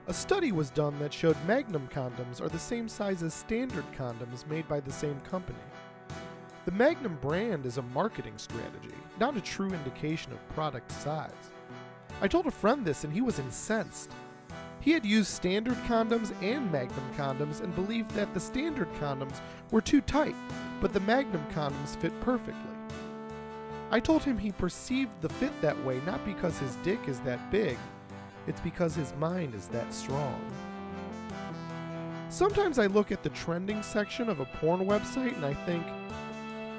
A study was done that showed Magnum condoms are the same size as standard condoms made by the same company. The Magnum brand is a marketing strategy, not a true indication of product size. I told a friend this and he was incensed. He had used standard condoms and Magnum condoms and believed that the standard condoms were too tight, but the Magnum condoms fit perfectly. I told him he perceived the fit that way not because his dick is that big, it's because his mind is that strong. Sometimes I look at the trending section of a porn website and I think,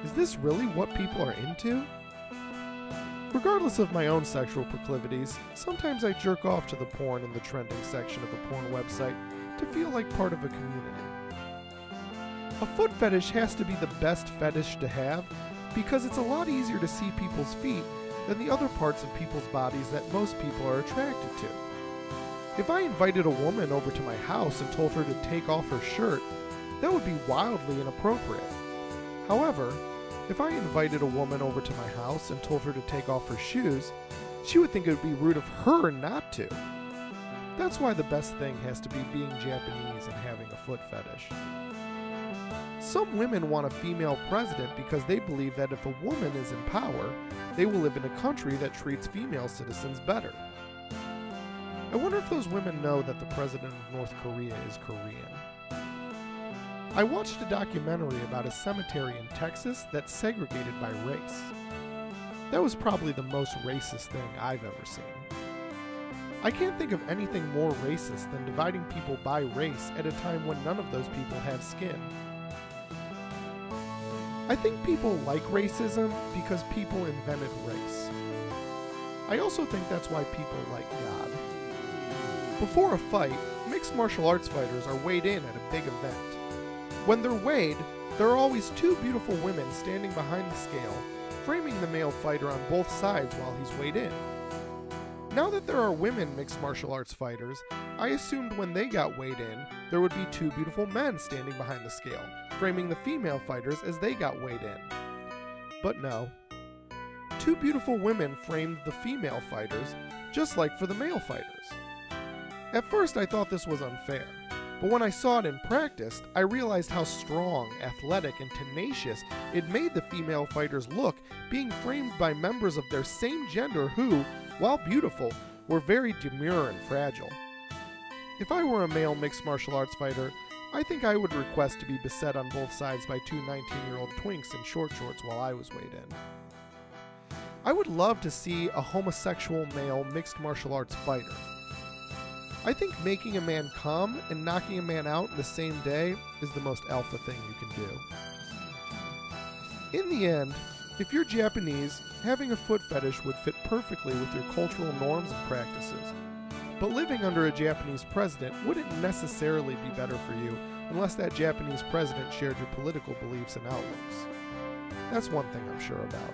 is this really what people are into? Regardless of my own sexual proclivities, sometimes I jerk off to the porn in the trending section of a porn website to feel like part of a community. A foot fetish has to be the best fetish to have because it's a lot easier to see people's feet than the other parts of people's bodies that most people are attracted to. If I invited a woman over to my house and told her to take off her shirt, that would be wildly inappropriate. However, if I invited a woman over to my house and told her to take off her shoes, she would think it would be rude of her not to. That's why the best thing has to be being Japanese and having a foot fetish. Some women want a female president because they believe that if a woman is in power, they will live in a country that treats female citizens better. I wonder if those women know that the president of North Korea is Korean. I watched a documentary about a cemetery in Texas that's segregated by race. That was probably the most racist thing I've ever seen. I can't think of anything more racist than dividing people by race at a time when none of those people have skin. I think people like racism because people invented race. I also think that's why people like God. Before a fight, mixed martial arts fighters are weighed in at a big event. When they're weighed, there are always two beautiful women standing behind the scale, framing the male fighter on both sides while he's weighed in. Now that there are women mixed martial arts fighters, I assumed when they got weighed in, there would be two beautiful men standing behind the scale, framing the female fighters as they got weighed in. But no. Two beautiful women framed the female fighters, just like for the male fighters. At first I thought this was unfair. But when I saw it in practice, I realized how strong, athletic, and tenacious it made the female fighters look, being framed by members of their same gender who, while beautiful, were very demure and fragile. If I were a male mixed martial arts fighter, I think I would request to be beset on both sides by two 19-year-old twinks in short shorts while I was weighed in. I would love to see a homosexual male mixed martial arts fighter. I think making a man come and knocking a man out in the same day is the most alpha thing you can do. In the end, if you're Japanese, having a foot fetish would fit perfectly with your cultural norms and practices. But living under a Japanese president wouldn't necessarily be better for you unless that Japanese president shared your political beliefs and outlooks. That's one thing I'm sure about.